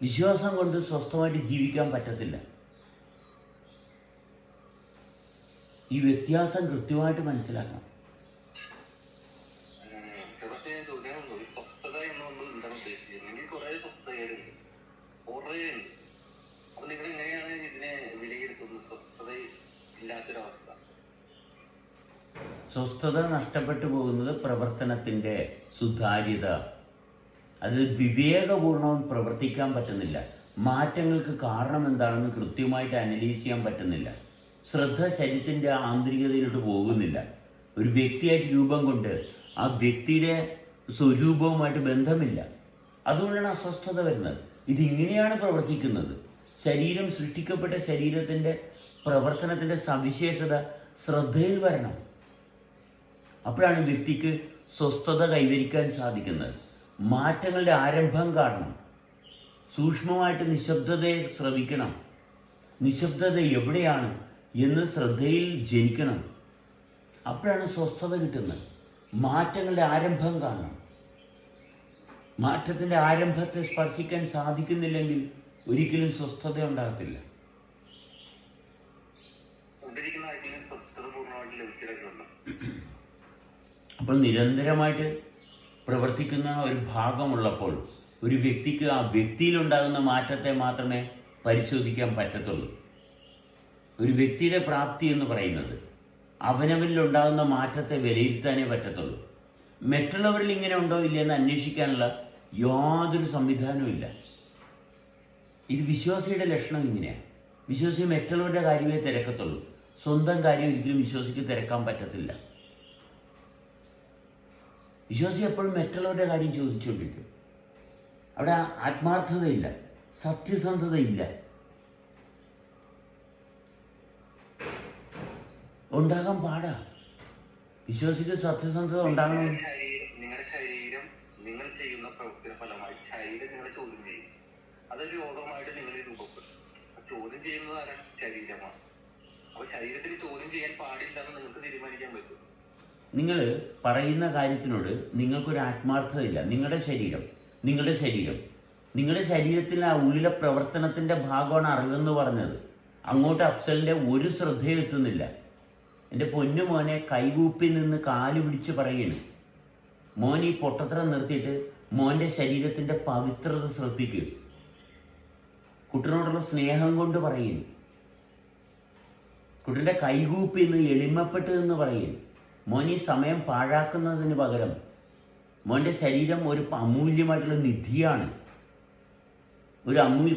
വിശ്വാസം കൊണ്ട് സ്വസ്ഥമായിട്ട് ജീവിക്കാൻ പറ്റത്തില്ല. ഈ വ്യത്യാസം കൃത്യമായിട്ട് മനസ്സിലാക്കണം. സ്വസ്ഥത എന്ന് നമ്മൾ എന്താണ് ഉദ്ദേശിക്കുന്നത്? എനിക്ക് കുറെ സ്വസ്ഥതകളുണ്ട്, കുറേ ഉണ്ട്. അപ്പൊ നിങ്ങൾ എങ്ങനെയാണ് ഇതിനെ വിലയിരുത്തുന്നത്? സ്വസ്ഥത ഇല്ലാത്തൊരവസ്ഥ. സ്വസ്ഥത നഷ്ടപ്പെട്ടു പോകുന്നത് പ്രവർത്തനത്തിൻ്റെ സുതാര്യത. അതിൽ വിവേകപൂർണ്ണവും പ്രവർത്തിക്കാൻ പറ്റുന്നില്ല. മാറ്റങ്ങൾക്ക് കാരണം എന്താണെന്ന് കൃത്യമായിട്ട് അനലൈസ് ചെയ്യാൻ പറ്റുന്നില്ല. ശ്രദ്ധ ശരീരത്തിൻ്റെ ആന്തരികതയിലോട്ട് പോകുന്നില്ല. ഒരു വ്യക്തിയായിട്ട് രൂപം കൊണ്ട് ആ വ്യക്തിയുടെ സ്വരൂപവുമായിട്ട് ബന്ധമില്ല. അതുകൊണ്ടാണ് അസ്വസ്ഥത വരുന്നത്. ഇതിങ്ങനെയാണ് പ്രവർത്തിക്കുന്നത്. ശരീരം സൃഷ്ടിക്കപ്പെട്ട ശരീരത്തിൻ്റെ പ്രവർത്തനത്തിൻ്റെ സവിശേഷത ശ്രദ്ധയിൽ വരണം. അപ്പോഴാണ് വ്യക്തിക്ക് സ്വസ്ഥത കൈവരിക്കാൻ സാധിക്കുന്നത്. മാറ്റങ്ങളുടെ ആരംഭം കാണണം. സൂക്ഷ്മമായിട്ട് നിശബ്ദതയെ ശ്രവിക്കണം. നിശബ്ദത എവിടെയാണ് എന്ന് ശ്രദ്ധയിൽ ജനിക്കണം. അപ്പോഴാണ് സ്വസ്ഥത കിട്ടുന്നത്. മാറ്റങ്ങളുടെ ആരംഭം കാണണം. മാറ്റത്തിൻ്റെ ആരംഭത്തെ സ്പർശിക്കാൻ സാധിക്കുന്നില്ലെങ്കിൽ ഒരിക്കലും സ്വസ്ഥത ഉണ്ടാകത്തില്ല. അപ്പോൾ നിരന്തരമായിട്ട് പ്രവർത്തിക്കുന്ന ഒരു ഭാഗമുള്ളപ്പോൾ ഒരു വ്യക്തിക്ക് ആ വ്യക്തിയിലുണ്ടാകുന്ന മാറ്റത്തെ മാത്രമേ പരിശോധിക്കാൻ പറ്റത്തുള്ളൂ. ഒരു വ്യക്തിയുടെ പ്രാപ്തി എന്ന് പറയുന്നത് അവനവനിലുണ്ടാകുന്ന മാറ്റത്തെ വിലയിരുത്താനേ പറ്റത്തുള്ളൂ. മറ്റുള്ളവരിൽ ഇങ്ങനെ ഉണ്ടോ ഇല്ലയെന്ന് അന്വേഷിക്കാനുള്ള യാതൊരു സംവിധാനവും ഇല്ല. ഇത് വിശ്വാസിയുടെ ലക്ഷണം ഇങ്ങനെയാണ്. വിശ്വാസി മറ്റുള്ളവരുടെ കാര്യമേ തിരക്കത്തുള്ളൂ. സ്വന്തം കാര്യം ഒരിക്കലും വിശ്വാസിക്ക് തിരക്കാൻ പറ്റത്തില്ല. വിശ്വാസി എപ്പോഴും മറ്റുള്ളവരുടെ കാര്യം ചോദിച്ചുകൊണ്ടിരിക്കും. അവിടെ ആത്മാർത്ഥതയില്ല, സത്യസന്ധതയില്ല. ഉണ്ടാകാൻ പാടാ. വിശ്വാസിക്ക് സത്യസന്ധത ഉണ്ടാകണം. നിങ്ങളുടെ ശരീരം നിങ്ങൾ ചെയ്യുന്ന പ്രവൃത്തിയുടെ ഫലമായി ശരീരം നിങ്ങളെ ചോദ്യം ചെയ്യും. അതൊരു രോഗമായിട്ട് നിങ്ങൾ രൂപപ്പെടും. ചോദ്യം ചെയ്യുന്നത് ആരാണ്? ശരീരമാണ്. അപ്പൊ ശരീരത്തിന് ചോദ്യം ചെയ്യാൻ പാടില്ല എന്ന് നിങ്ങൾക്ക് തീരുമാനിക്കാൻ പറ്റും. നിങ്ങൾ പറയുന്ന കാര്യത്തിനോട് നിങ്ങൾക്കൊരു ആത്മാർത്ഥതയില്ല. നിങ്ങളുടെ ശരീരത്തിൽ ആ ഉള്ളിലെ പ്രവർത്തനത്തിന്റെ ഭാഗമാണ് അറിവെന്ന് പറഞ്ഞത്. അങ്ങോട്ട് അഫ്സലിന്റെ ഒരു ശ്രദ്ധയും എത്തുന്നില്ല. എൻ്റെ പൊന്നു മോനെ കൈകൂപ്പി നിന്ന് കാല് പിടിച്ച് പറയുന്നു, മോൻ ഈ പൊട്ടത്തരം നിർത്തിയിട്ട് മോന്റെ ശരീരത്തിന്റെ പവിത്രത ശ്രദ്ധിക്കുക. കുട്ടനോടുള്ള സ്നേഹം കൊണ്ട് പറയുന്നു. കുട്ടൻ്റെ കൈകൂപ്പി നിന്ന് എളിമപ്പെട്ട് എന്ന് പറയുന്നു. മോൻ ഈ സമയം പാഴാക്കുന്നതിന് പകരം മോന്റെ ശരീരം ഒരു അമൂല്യമായിട്ടുള്ള നിധിയാണ്,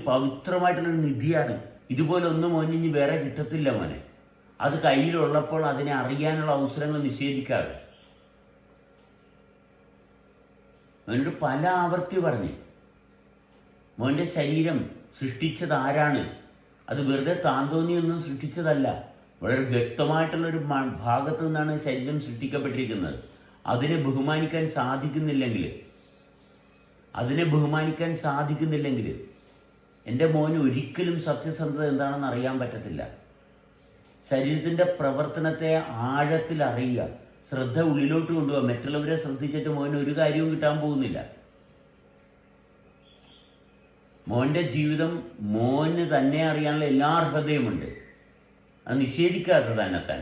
പവിത്രമായിട്ടുള്ളൊരു നിധിയാണ്. ഇതുപോലെ ഒന്നും മോൻ ഇനി വേറെ കിട്ടത്തില്ല മോനെ. അത് കയ്യിലുള്ളപ്പോൾ അതിനെ അറിയാനുള്ള അവസരങ്ങൾ നിഷേധിക്കാതെ. അവനോട് പല ആവർത്തി പറഞ്ഞു, മോന്റെ ശരീരം സൃഷ്ടിച്ചത് ആരാണ്? അത് വെറുതെ താന്തോന്നിയൊന്നും സൃഷ്ടിച്ചതല്ല. വളരെ വ്യക്തമായിട്ടുള്ളൊരു ഭാഗത്തു നിന്നാണ് ശരീരം സൃഷ്ടിക്കപ്പെട്ടിരിക്കുന്നത്. അതിനെ ബഹുമാനിക്കാൻ സാധിക്കുന്നില്ലെങ്കിൽ എൻ്റെ മോന് ഒരിക്കലും സത്യസന്ധത എന്താണെന്ന് അറിയാൻ പറ്റത്തില്ല. ശരീരത്തിന്റെ പ്രവർത്തനത്തെ ആഴത്തിൽ അറിയുക, ശ്രദ്ധ ഉള്ളിലോട്ട് കൊണ്ടുപോകുക. മറ്റുള്ളവരെ ശ്രദ്ധിച്ചിട്ട് മോന് ഒരു കാര്യവും കിട്ടാൻ പോകുന്നില്ല. മോന്റെ ജീവിതം മോന് തന്നെ അറിയാനുള്ള എല്ലാ അർഹതയുമുണ്ട്. അത് നിഷേധിക്കാത്ത തന്നെത്താൻ.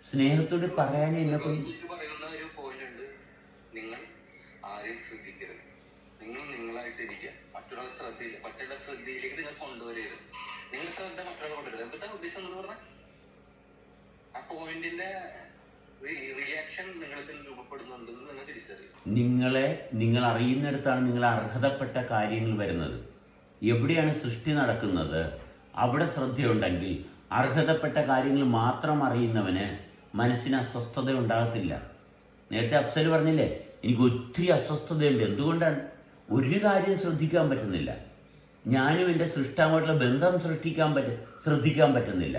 സ്നേഹത്തോട് പറയാൻ പറയുന്ന ഒരു പോയിന്റ് ഉണ്ട്. നിങ്ങൾ ആരെയും ശ്രദ്ധിക്കരുത്. നിങ്ങൾ നിങ്ങളായിട്ടിരിക്കുക. മറ്റുള്ള ശ്രദ്ധയിലേക്ക് നിങ്ങൾ കൊണ്ടുവരരുത്. നിങ്ങൾ ശ്രദ്ധ മറ്റുള്ള കൊണ്ടുവരരുത്. എന്താ ഉദ്ദേശം എന്ന് പറഞ്ഞാൽ ആ പോയിന്റിന്റെ റിയാക്ഷൻ നിങ്ങൾക്ക് രൂപപ്പെടുന്നുണ്ടെന്ന് നിങ്ങൾ തിരിച്ചറിയും. നിങ്ങൾ അറിയുന്നിടത്താണ് നിങ്ങൾ അർഹതപ്പെട്ട കാര്യങ്ങൾ വരുന്നത്. എവിടെയാണ് സൃഷ്ടി നടക്കുന്നത് അവിടെ ശ്രദ്ധയുണ്ടെങ്കിൽ അർഹതപ്പെട്ട കാര്യങ്ങൾ മാത്രം അറിയുന്നവന് മനസ്സിന് അസ്വസ്ഥത ഉണ്ടാകത്തില്ല. നേരത്തെ അഫ്സൽ പറഞ്ഞില്ലേ, എനിക്ക് ഒത്തിരി അസ്വസ്ഥതയുണ്ട്. എന്തുകൊണ്ടാണ്? ഒരു കാര്യം ശ്രദ്ധിക്കാൻ പറ്റുന്നില്ല. ഞാനും എൻ്റെ സൃഷ്ടാവായിട്ടുള്ള ബന്ധം ശ്രദ്ധിക്കാൻ പറ്റുന്നില്ല.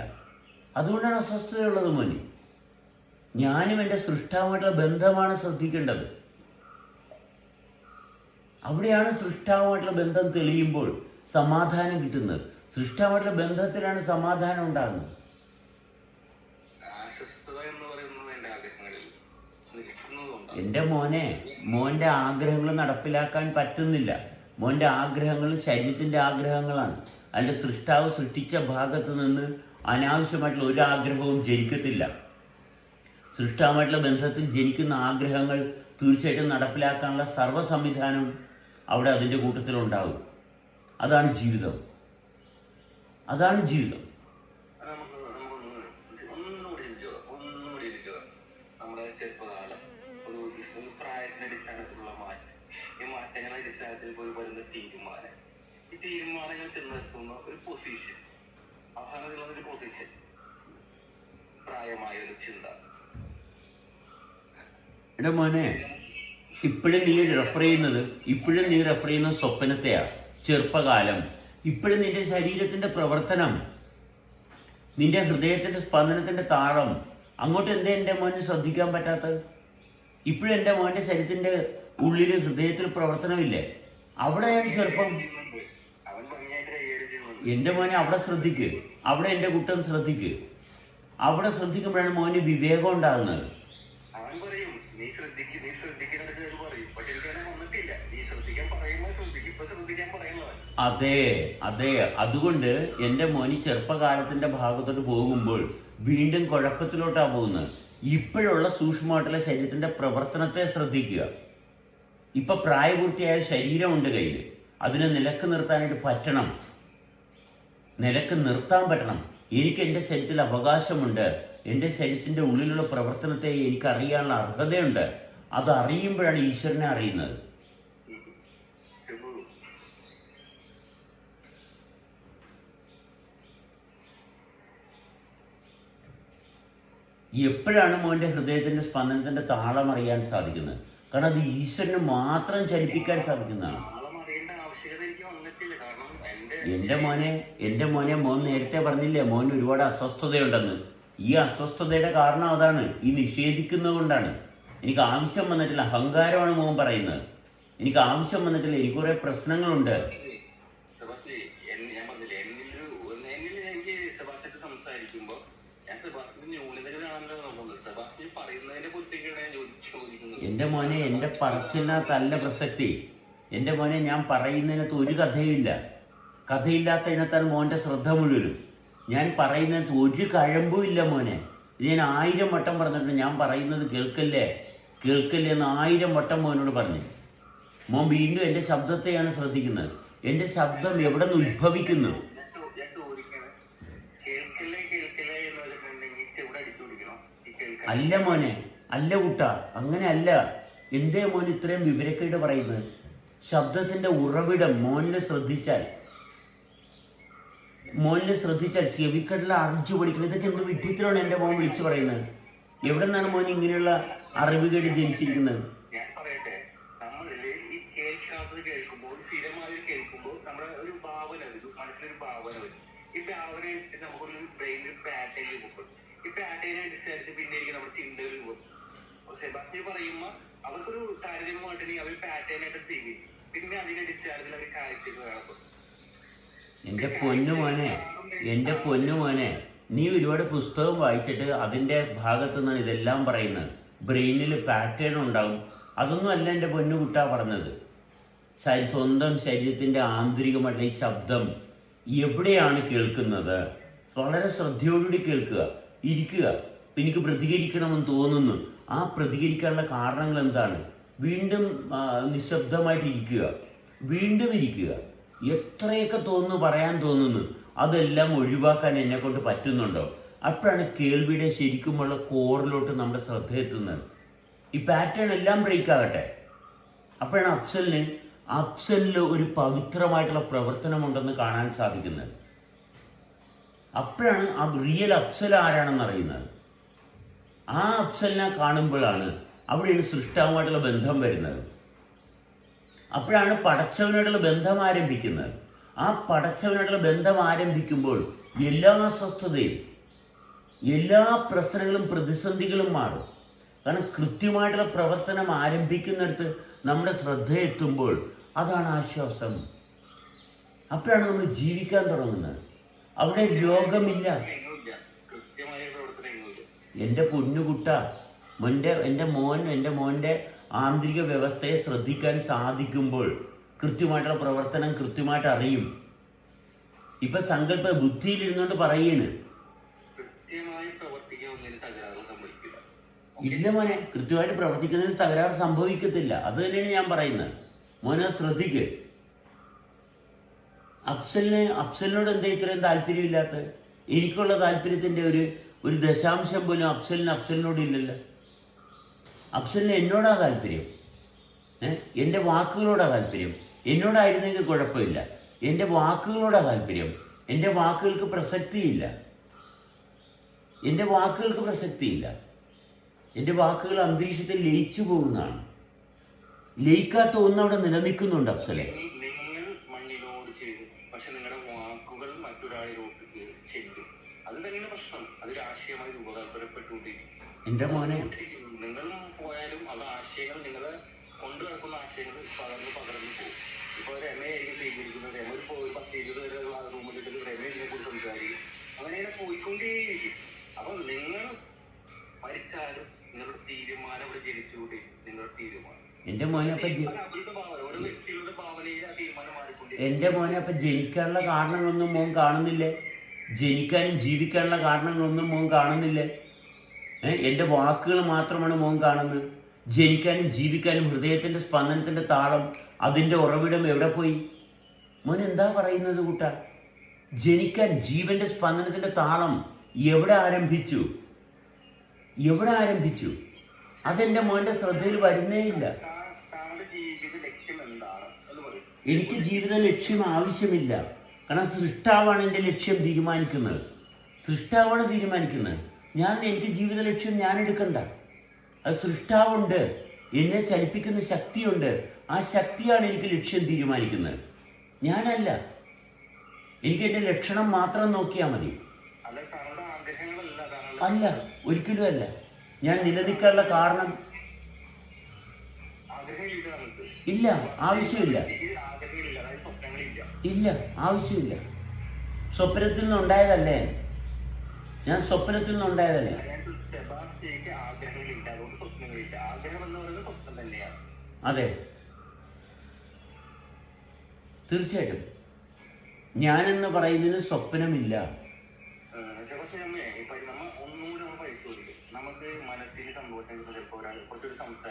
അതുകൊണ്ടാണ് അസ്വസ്ഥതയുള്ളത് മോനെ. ഞാനും എൻ്റെ സൃഷ്ടാവുമായിട്ടുള്ള ബന്ധമാണ് ശ്രദ്ധിക്കേണ്ടത്. അവിടെയാണ് സൃഷ്ടാവുമായിട്ടുള്ള ബന്ധം തെളിയുമ്പോൾ സമാധാനം കിട്ടുന്നത്. സൃഷ്ടാവുമായിട്ടുള്ള ബന്ധത്തിലാണ് സമാധാനം ഉണ്ടാകുന്നത്. എൻ്റെ മോന്റെ ആഗ്രഹങ്ങൾ നടപ്പിലാക്കാൻ പറ്റുന്നില്ല. മോന്റെ ആഗ്രഹങ്ങൾ ശരീരത്തിന്റെ ആഗ്രഹങ്ങളാണ്. അതിന്റെ സൃഷ്ടാവ് സൃഷ്ടിച്ച ഭാഗത്ത് നിന്ന് അനാവശ്യമായിട്ടുള്ള ഒരു ആഗ്രഹവും ജനിക്കത്തില്ല. സൃഷ്ടാവുമായിട്ടുള്ള ബന്ധത്തിൽ ജനിക്കുന്ന ആഗ്രഹങ്ങൾ തീർച്ചയായിട്ടും നടപ്പിലാക്കാനുള്ള സർവ്വ സംവിധാനവും അവിടെ അതിൻ്റെ കൂട്ടത്തിലുണ്ടാവും. അതാണ് ജീവിതം. നമ്മുടെ ചെറുപ്പകാലം ഒരു പ്രായത്തിന്റെ അടിസ്ഥാനത്തിലുള്ള മാറ്റം, ഈ മാറ്റങ്ങളുടെ അടിസ്ഥാനത്തിൽ പോയി വരുന്ന തീരുമാനം, ഈ തീരുമാനങ്ങൾ ചെന്നെത്തുന്ന ഒരു പൊസിഷൻ, അവസാനത്തിലുള്ള ഒരു പൊസിഷൻ, പ്രായമായ ഒരു ചിന്ത. എടാ മോനെ, ഇപ്പോഴും നീ റെഫർ ചെയ്യുന്നത് സ്വപ്നത്തെയാ. ചെറുപ്പകാലം. ഇപ്പോഴും നിന്റെ ശരീരത്തിന്റെ പ്രവർത്തനം, നിന്റെ ഹൃദയത്തിന്റെ സ്പന്ദനത്തിന്റെ താളം, അങ്ങോട്ട് എന്താ എൻ്റെ മോനെ ശ്രദ്ധിക്കാൻ പറ്റാത്തത്? ഇപ്പോഴും എൻ്റെ മോന്റെ ശരീരത്തിന്റെ ഉള്ളിൽ ഹൃദയത്തിൽ പ്രവർത്തനമില്ലേ? അവിടെയാണ് ചെറുപ്പം. എൻ്റെ മോനെ അവിടെ ശ്രദ്ധിക്ക്. അവിടെ എൻ്റെ കുട്ടൻ ശ്രദ്ധിക്ക്. അവിടെ ശ്രദ്ധിക്കുമ്പോഴാണ് മോന് വിവേകം ഉണ്ടാകുന്നത്. അതെ. അതുകൊണ്ട് എൻ്റെ മോനി ചെറുപ്പകാലത്തിന്റെ ഭാഗത്തോട്ട് പോകുമ്പോൾ വീണ്ടും കുഴപ്പത്തിലോട്ടാ പോകുന്നത്. ഇപ്പോഴുള്ള സൂക്ഷ്മമായിട്ടുള്ള ശരീരത്തിന്റെ പ്രവർത്തനത്തെ ശ്രദ്ധിക്കുക. ഇപ്പൊ പ്രായപൂർത്തിയായ ശരീരമുണ്ട് കയ്യിൽ. അതിനെ നിലക്ക് നിർത്താനായിട്ട് പറ്റണം. എനിക്ക് എൻ്റെ ശരീരത്തിൽ അവകാശമുണ്ട്. എൻ്റെ ശരീരത്തിന്റെ ഉള്ളിലുള്ള പ്രവർത്തനത്തെ എനിക്ക് അറിയാനുള്ള അർഹതയുണ്ട്. അത് അറിയുമ്പോഴാണ് ഈശ്വരനെ അറിയുന്നത്. എപ്പോഴാണ് മോന്റെ ഹൃദയത്തിന്റെ സ്പന്ദനത്തിന്റെ താളം അറിയാൻ സാധിക്കുന്നത്? കാരണം അത് ഈശ്വരന് മാത്രം ചലിപ്പിക്കാൻ സാധിക്കുന്നതാണ്. ആളം അറിയേണ്ട ആവശ്യകത എനിക്ക് വന്നിട്ടില്ല. കാരണം എൻ്റെ മോനെ മോൻ നേരത്തെ പറഞ്ഞില്ലേ മോൻ ഒരുപാട് അസ്വസ്ഥതയുണ്ടെന്ന്. ഈ അസ്വസ്ഥതയുടെ കാരണം അതാണ്, ഈ നിഷേധിക്കുന്നത് കൊണ്ടാണ്. എനിക്ക് ആവശ്യം വന്നിട്ടില്ല, അഹങ്കാരമാണ് മോൻ പറയുന്നത്. എനിക്ക് ആവശ്യം വന്നിട്ടില്ല, എനിക്ക് കുറെ പ്രശ്നങ്ങളുണ്ട്. ഞാൻ പറഞ്ഞില്ലേ, എന്നിൽ എനിക്ക് സെബാസ്റ്റ്യൻ സംസാരിക്കുമ്പോ ഞാൻ സെബാസ്റ്റ്യൻ ന്യൂനതകളാണല്ലോ നോക്കുന്നത്. സെബാസ്റ്റ്യൻ പറയുന്നതിനെ കുറിച്ചൊക്കെയാണ് ഞാൻ ചോദിക്കുന്നത്. എൻ്റെ മോനെ, എൻ്റെ പറച്ചിലിനകത്തല്ല പ്രസക്തി. എൻ്റെ മോനെ, ഞാൻ പറയുന്നതിനകത്ത് ഒരു കഥയുമില്ല. കഥയില്ലാത്തതിനകത്താണ് മോൻ്റെ ശ്രദ്ധ മുഴുവനും. ഞാൻ പറയുന്നതിനകത്ത് ഒരു കഴമ്പും ഇല്ല മോനെ. ഇത് ഞാൻ 1000 വട്ടം പറഞ്ഞിട്ടുണ്ട്. ഞാൻ പറയുന്നത് കേൾക്കല്ലേ എന്ന് 1000 വട്ടം മോനോട് പറഞ്ഞു. മോൻ വീണ്ടും എൻ്റെ ശബ്ദത്തെയാണ് ശ്രദ്ധിക്കുന്നത്. എൻ്റെ ശബ്ദം എവിടെ നിന്ന് ഉത്ഭവിക്കുന്നു? അല്ല മോനെ, അല്ല കുട്ട, അങ്ങനെ അല്ല. എന്തേ മോൻ ഇത്രയും വിവരക്കേട് പറയുന്നത്? ശബ്ദത്തിന്റെ ഉറവിടം മോനെ ശ്രദ്ധിച്ചാൽ ചെവിക്കടല അറിഞ്ഞു പഠിക്കണം. ഇതൊക്കെ എന്ത് വിഡ്ഢിത്തരമാണ് എൻ്റെ മോൻ വിളിച്ചു പറയുന്നത്? എവിടെ നിന്നാണ് മോൻ ഇങ്ങനെയുള്ള അറിവുകേട് ജനിച്ചിരിക്കുന്നത്? ഞാൻ പറയട്ടെ, നമ്മളില് ഈ കേൾക്കാത്തത് കേൾക്കുമ്പോൾ, സ്ഥിരമായി കേൾക്കുമ്പോൾ നമ്മുടെ ഒരു ഭാവന വരും, മനസ്സിലൊരു ഭാവന വരും. ഈ ഭാവന നമുക്കൊരു ബ്രെയിനിൽ പാറ്റേൺ രൂപപ്പെടും. ഈ പാറ്റേൺ അനുസരിച്ച് പിന്നീട് നമ്മുടെ ചിന്തകൾ രൂപപ്പെടും. സെബാസ്റ്റ്യൻ പറയുമ്പോൾ അവർക്കൊരു താരതമ്യമായിട്ടുണ്ടെങ്കിൽ അവർ പാറ്റേൺ ആയിട്ട് സ്വീകരിക്കും. പിന്നെ അതിന്റെ അടിസ്ഥാനത്തിൽ അവർ കാഴ്ചകൾ കാണപ്പെടും. എൻ്റെ പൊന്നുമോനെ, നീ ഒരുപാട് പുസ്തകം വായിച്ചിട്ട് അതിൻ്റെ ഭാഗത്തു നിന്നാണ് ഇതെല്ലാം പറയുന്നത്. ബ്രെയിനിൽ പാറ്റേൺ ഉണ്ടാവും. അതൊന്നും അല്ല എൻ്റെ പൊന്നു കുട്ടാ പറഞ്ഞത്. സ്വന്തം ശരീരത്തിൻ്റെ ആന്തരികമായിട്ടുള്ള ഈ ശബ്ദം എവിടെയാണ് കേൾക്കുന്നത്? വളരെ ശ്രദ്ധയോടുകൂടി കേൾക്കുക, ഇരിക്കുക. എനിക്ക് പ്രതികരിക്കണമെന്ന് തോന്നുന്നു. ആ പ്രതികരിക്കാനുള്ള കാരണങ്ങൾ എന്താണ്? വീണ്ടും നിശബ്ദമായിട്ട് ഇരിക്കുക, വീണ്ടും ഇരിക്കുക. എത്രയൊക്കെ പറയാൻ തോന്നുന്നു, അതെല്ലാം ഒഴിവാക്കാൻ എന്നെ കൊണ്ട് പറ്റുന്നുണ്ടോ? അപ്പോഴാണ് കേൾവിയുടെ ശരിക്കുമുള്ള കോറിലോട്ട് നമ്മുടെ ശ്രദ്ധ എത്തുന്നത്. ഈ പാറ്റേൺ എല്ലാം ബ്രേക്ക് ആകട്ടെ. അപ്പോഴാണ് അഫ്സലിൽ ഒരു പവിത്രമായിട്ടുള്ള പ്രവർത്തനമുണ്ടെന്ന് കാണാൻ സാധിക്കുന്നത്. അപ്പോഴാണ് ആ റിയൽ അഫ്സൽ ആരാണെന്ന് അറിയുന്നത്. ആ അഫ്സലിനെ കാണുമ്പോഴാണ് അവിടെയാണ് സൃഷ്ടാവുമായിട്ടുള്ള ബന്ധം വരുന്നത്. അപ്പോഴാണ് പടച്ചവനോടുള്ള ബന്ധം ആരംഭിക്കുന്നത്. ആ പടച്ചവനോടുള്ള ബന്ധം ആരംഭിക്കുമ്പോൾ എല്ലാ അസ്വസ്ഥതയും, എല്ലാ പ്രശ്നങ്ങളും, പ്രതിസന്ധികളും മാറും. കാരണം കൃത്യമായിട്ടുള്ള പ്രവർത്തനം ആരംഭിക്കുന്നിടത്ത് നമ്മുടെ ശ്രദ്ധ എത്തുമ്പോൾ അതാണ് ആശ്വാസം. അപ്പോഴാണ് നമ്മൾ ജീവിക്കാൻ തുടങ്ങുന്നത്. അവിടെ രോഗമില്ല. എൻ്റെ പൊന്നുകുട്ട, എൻ്റെ മോൻ്റെ ആന്തരിക വ്യവസ്ഥയെ ശ്രദ്ധിക്കാൻ സാധിക്കുമ്പോൾ കൃത്യമായിട്ടുള്ള പ്രവർത്തനം കൃത്യമായിട്ട് അറിയും. ഇപ്പൊ സങ്കല്പ ബുദ്ധിയിലിരുന്നോണ്ട് പറയാണ്. ഇല്ല മോനെ, കൃത്യമായിട്ട് പ്രവർത്തിക്കുന്നതിന് തകരാറ് സംഭവിക്കത്തില്ല. അത് തന്നെയാണ് ഞാൻ പറയുന്നത്. മോനെ ശ്രദ്ധിക്ക്. അഫ്സലിനോട് എന്താ ഇത്രയും താല്പര്യമില്ലാത്തത്? എനിക്കുള്ള താല്പര്യത്തിന്റെ ഒരു ദശാംശം പോലും അഫ്സലിനോട് ഇല്ലല്ലോ. അഫ്സലിന് എന്നോടാ താല്പര്യം, എൻ്റെ വാക്കുകളോടാ താല്പര്യം. എന്നോടായിരുന്നെങ്കിൽ കുഴപ്പമില്ല. എൻ്റെ വാക്കുകളോടാ താല്പര്യം. എൻ്റെ വാക്കുകൾക്ക് പ്രസക്തിയില്ല. എൻ്റെ വാക്കുകൾ അന്തരീക്ഷത്തിൽ ലയിച്ചു പോകുന്നതാണ്. ലയിക്കാത്ത ഒന്നും അവിടെ നിലനിൽക്കുന്നുണ്ട് അഫ്സലെ. നിങ്ങൾ മണ്ണിനോട് ചെയ്തു, പക്ഷെ നിങ്ങളുടെ വാക്കുകൾ മറ്റൊരാളിലോട്ട് ചെല്ലും. അത് തന്നെയാണ് പ്രശ്നം. അതൊരു ആശയമായി രൂപകൽപ്പനപ്പെട്ടുകൊണ്ടിരിക്കും. എൻ്റെ മോനെ, നിങ്ങളും പോയാലും അത് ആശയങ്ങൾ, നിങ്ങളെ കൊണ്ടു നടക്കുന്ന ആശയങ്ങൾ പകർന്നു പോകും. ഇപ്പൊ രമയായിരിക്കും സ്വീകരിക്കുന്നത്. രമ ഒരു 10-20 വരെ റൂമിലിട്ട് രമയെ കുറിച്ച് സംസാരിക്കും. അങ്ങനെ പോയിക്കൊണ്ടേയിരിക്കും. അപ്പൊ നിങ്ങൾ മരിച്ചാലും നിങ്ങളുടെ തീരുമാനം ഇവിടെ ജനിച്ചുകൂടി. നിങ്ങളുടെ തീരുമാനം എൻ്റെ മോനെ, ഓരോ വ്യക്തികളുടെ ഭാവനയിൽ ആ തീരുമാനം മാറിക്കൊണ്ടേ. എൻ്റെ മോനെ, അപ്പൊ ജനിക്കാനുള്ള കാരണങ്ങളൊന്നും മോൻ കാണുന്നില്ലേ? ജനിക്കാനും ജീവിക്കാനുള്ള കാരണങ്ങളൊന്നും മോൻ കാണുന്നില്ലേ? എൻ്റെ വാക്കുകൾ മാത്രമാണ് മോൻ കാണുന്നത്. ജനിക്കാനും ജീവിക്കാനും ഹൃദയത്തിന്റെ സ്പന്ദനത്തിന്റെ താളം, അതിന്റെ ഉറവിടം എവിടെ പോയി? മോൻ എന്താ പറയുന്നത് കൂട്ട? ജനിക്കാൻ ജീവന്റെ സ്പന്ദനത്തിന്റെ താളം എവിടെ ആരംഭിച്ചു? അതെന്റെ മോന്റെ ശ്രദ്ധയിൽ വരുന്നേയില്ല. എനിക്ക് ജീവിത ലക്ഷ്യം ആവശ്യമില്ല. കാരണം സൃഷ്ടാവാണ് എൻ്റെ ലക്ഷ്യം തീരുമാനിക്കുന്നത്. എനിക്ക് ജീവിത ലക്ഷ്യം ഞാൻ എടുക്കണ്ട. അത് സൃഷ്ടാവുണ്ട്. എന്നെ ചലിപ്പിക്കുന്ന ശക്തിയുണ്ട്. ആ ശക്തിയാണ് എനിക്ക് ലക്ഷ്യം തീരുമാനിക്കുന്നത്, ഞാനല്ല. എനിക്ക് എൻ്റെ ലക്ഷണം മാത്രം നോക്കിയാൽ മതി. അല്ല, താങ്കളുടെ ആഗ്രഹങ്ങളല്ല അല്ല, ഒരിക്കലും അല്ല. ഞാൻ നിലനിൽക്കാനുള്ള കാരണം ആഗ്രഹമില്ല നമുക്ക്. ഇല്ല, ആവശ്യമില്ല. ആഗ്രഹമില്ല, അതായത് സ്വപ്നങ്ങളില്ല. ഇല്ല, ആവശ്യമില്ല. സ്വപ്നത്തിൽ നിന്നുണ്ടായതല്ലേ ഞാൻ, സ്വപ്നത്തിൽ നിന്നുണ്ടായതല്ലേ. സെബാസ്റ്റ്യക്ക് ആഗ്രഹങ്ങളില്ല, അതുകൊണ്ട് സ്വപ്നങ്ങളില്ല. ആഗ്രഹം എന്ന് പറയുന്നത് സ്വപ്നം തന്നെയാണ്. അതെ, തീർച്ചയായിട്ടും. ഞാനെന്ന് പറയുന്നതിന് സ്വപ്നമില്ല. പക്ഷെ നമ്മ ഒന്നുകൂടി നമ്മൾ പരിശോധിക്കും. നമുക്ക് മനസ്സിന് സന്തോഷം ചിലപ്പോൾ ഒരാൾ കുറച്ചൊരു സംസാരിക്കും.